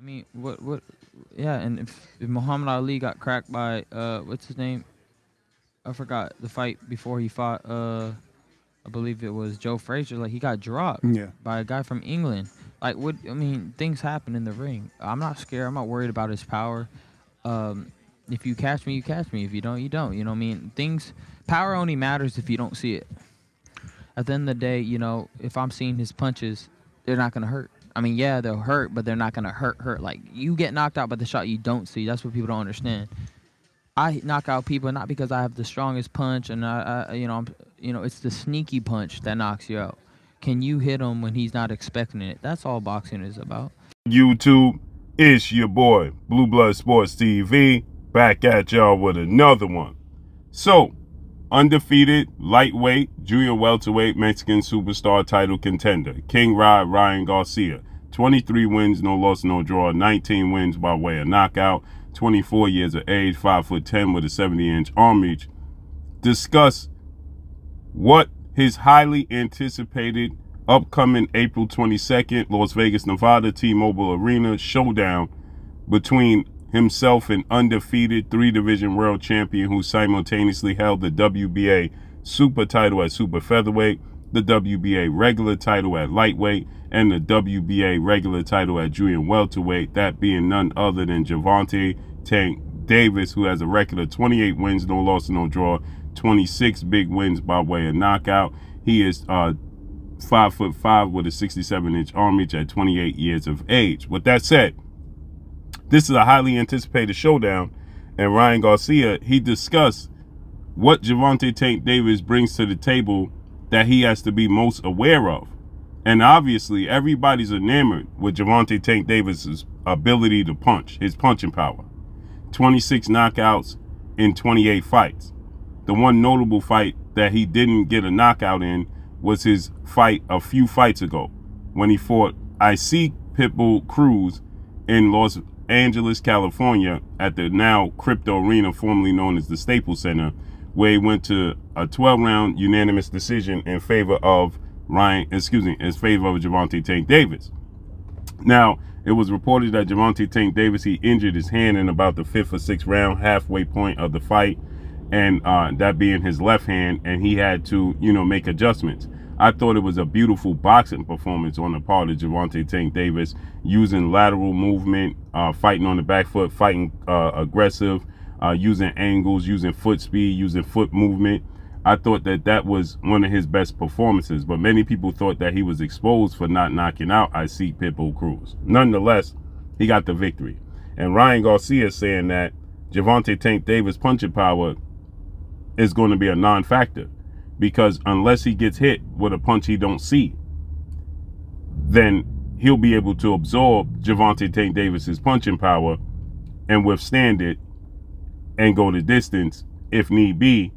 I mean, yeah, and if Muhammad Ali got cracked by what's his name? I forgot the fight before he fought. I believe it was Joe Frazier. Like he got dropped Yeah. by a guy from England. Like what? I mean, things happen in the ring. I'm not scared. I'm not worried about his power. If you catch me, you catch me. If you don't, you don't. You know what I mean? Things. Power only matters if you don't see it. At the end of the day, you know, if I'm seeing his punches, they're not gonna hurt. I mean, yeah, they'll hurt, but they're not gonna hurt. Like you get knocked out by the shot you don't see. That's what people don't understand. I knock out people not because I have the strongest punch, and it's the sneaky punch that knocks you out. Can you hit him when he's not expecting it? That's all boxing is about. YouTube, it's your boy, Blue Blood Sports TV, back at y'all with another one. So, undefeated, lightweight, junior welterweight, Mexican superstar title contender, King Ryan Garcia. 23 wins, no loss, no draw, 19 wins by way of knockout, 24 years of age, 5'10" with a 70-inch arm reach. Discuss what his highly anticipated upcoming April 22nd, Las Vegas, Nevada, T-Mobile Arena showdown between himself and undefeated three-division world champion who simultaneously held the WBA super title at super featherweight, the WBA regular title at lightweight, and the WBA regular title at junior welterweight, that being none other than Gervonta Tank Davis, who has a record of 28 wins, no loss, no draw, 26 big wins by way of knockout. He is 5'5" with a 67-inch arm reach at 28 years of age. With that said, this is a highly anticipated showdown, and Ryan Garcia, he discussed what Gervonta Tank Davis brings to the table that he has to be most aware of. And obviously, everybody's enamored with Gervonta Tank Davis's ability to punch, his punching power. 26 knockouts in 28 fights. The one notable fight that he didn't get a knockout in was his fight a few fights ago when he fought Isaac Pitbull Cruz in Los Angeles, California at the now Crypto Arena, formerly known as the Staples Center, where he went to a 12-round unanimous decision in favor of in favor of Gervonta Tank Davis. Now, it was reported that Gervonta Tank Davis, he injured his hand in about the 5th or 6th round, halfway point of the fight, and that being his left hand, and he had to, make adjustments. I thought it was a beautiful boxing performance on the part of Gervonta Tank Davis, using lateral movement, fighting on the back foot, fighting aggressive, using angles, using foot speed, using foot movement. I thought that was one of his best performances, but many people thought that he was exposed for not knocking out Isaac Pitbull Cruz. Nonetheless, he got the victory. And Ryan Garcia is saying that Gervonta Tank Davis' punching power is going to be a non-factor, because unless he gets hit with a punch he don't see, then he'll be able to absorb Gervonta Tank Davis's punching power and withstand it and go the distance if need be.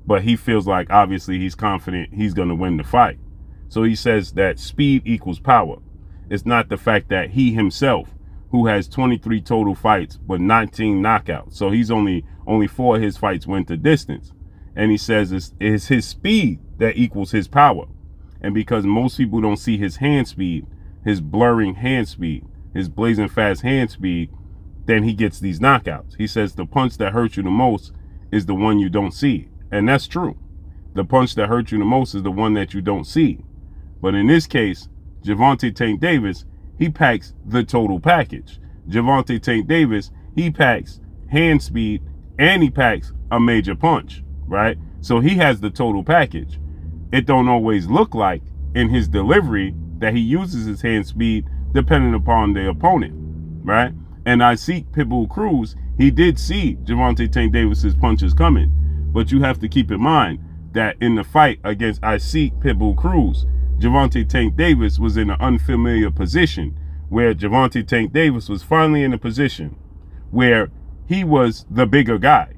But he feels like, obviously, he's confident he's going to win the fight. So he says that speed equals power. It's not the fact that he himself, who has 23 total fights but 19 knockouts, so he's only 4 of his fights went the distance. And he says it's his speed that equals his power. And because most people don't see his hand speed, his blurring hand speed, his blazing fast hand speed, then he gets these knockouts. He says the punch that hurts you the most is the one you don't see. And that's true. The punch that hurts you the most is the one that you don't see. But in this case, Gervonta Tank Davis, he packs the total package. Gervonta Tank Davis, he packs hand speed and he packs a major punch, right? So he has the total package. It don't always look like in his delivery that he uses his hand speed depending upon the opponent, right? And Isaac Pitbull Cruz, he did see Gervonta Tank Davis's punches coming. But you have to keep in mind that in the fight against Isaac Pitbull Cruz, Gervonta Tank Davis was in an unfamiliar position, where Gervonta Tank Davis was finally in a position where he was the bigger guy.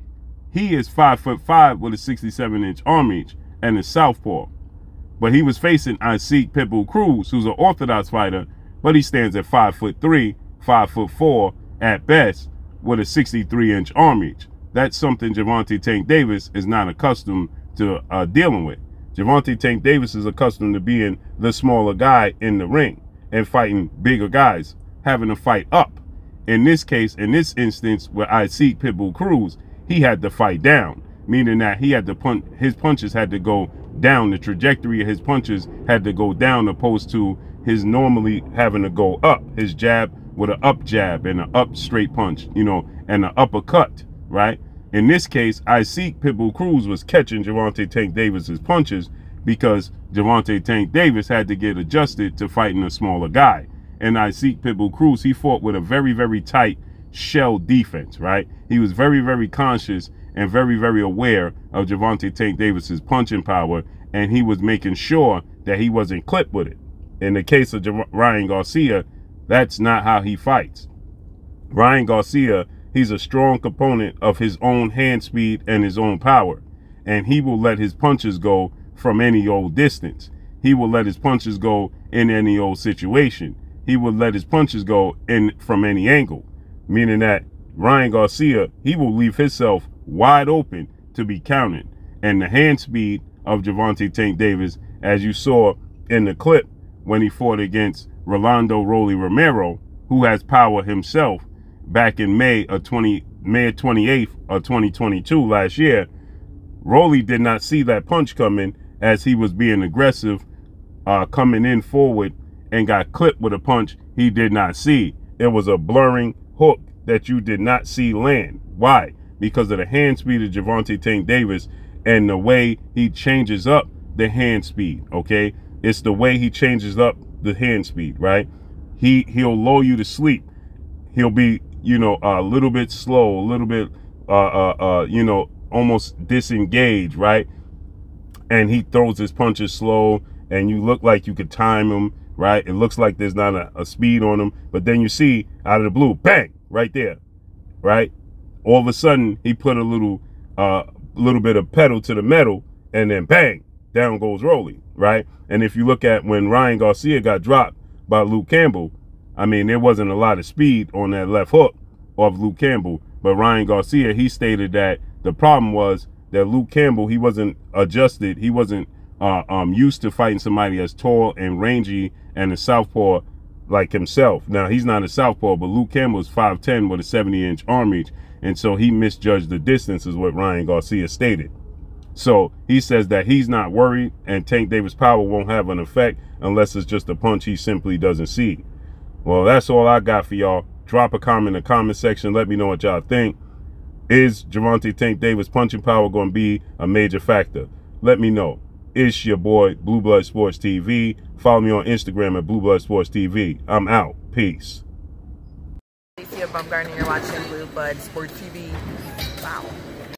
He is 5'5" with a 67-inch arm reach and a southpaw. But he was facing Isaac Pitbull Cruz, who's an orthodox fighter, but he stands at 5'3", 5'4" at best, with a 63-inch arm reach. That's something Gervonta Tank Davis is not accustomed to dealing with. Gervonta Tank Davis is accustomed to being the smaller guy in the ring and fighting bigger guys, having to fight up. In this case, in this instance, where I see Pitbull Cruz, he had to fight down, meaning that he had to punch, his punches had to go down. The trajectory of his punches had to go down, opposed to his normally having to go up. His jab with an up jab and an up straight punch, you know, and an uppercut, right? In this case, I see Pitbull Cruz was catching Gervonta Tank Davis's punches because Gervonta Tank Davis had to get adjusted to fighting a smaller guy. And I see Pitbull Cruz, he fought with a very, very tight shell defense, right? He was very, very conscious and very, very aware of Gervonta Tank Davis's punching power, and he was making sure that he wasn't clipped with it. In the case of Ryan Garcia, that's not how he fights. Ryan Garcia, he's a strong component of his own hand speed and his own power, and he will let his punches go from any old distance. He will let his punches go in any old situation. He will let his punches go in from any angle, meaning that Ryan Garcia, he will leave himself wide open to be counted. And the hand speed of Gervonta Tank Davis, as you saw in the clip when he fought against Rolando Rolly Romero, who has power himself, back in May 28th of 2022 last year, Rolly did not see that punch coming as he was being aggressive, coming in forward, and got clipped with a punch he did not see. It was a blurring hook that you did not see land. Why? Because of the hand speed of Gervonta Tank Davis and the way he changes up the hand speed, okay? It's the way he changes up the hand speed, right? He'll lull you to sleep. He'll be, you know, a little bit slow, a little bit, you know, almost disengaged, right? And he throws his punches slow, and you look like you could time him, right? It looks like there's not a speed on him, but then you see out of the blue, bang, right there, right? All of a sudden, he put a little bit of pedal to the metal, and then bang, down goes Rolly, right? And if you look at when Ryan Garcia got dropped by Luke Campbell, I mean, there wasn't a lot of speed on that left hook of Luke Campbell, but Ryan Garcia, he stated that the problem was that Luke Campbell, he wasn't adjusted, he wasn't used to fighting somebody as tall and rangy and a southpaw like himself. Now, he's not a southpaw, but Luke Campbell is 5'10" with a 70-inch arm reach, and so he misjudged the distance, is what Ryan Garcia stated. So he says that he's not worried, and Tank Davis' power won't have an effect unless it's just a punch he simply doesn't see. Well, that's all I got for y'all. Drop a comment in the comment section. Let me know what y'all think. Is Gervonta Tank Davis' punching power going to be a major factor? Let me know. It's your boy, Blue Blood Sports TV. Follow me on Instagram at Blue Blood Sports TV. I'm out. Peace. Garcia, you're watching Blue Blood Sports TV. Wow.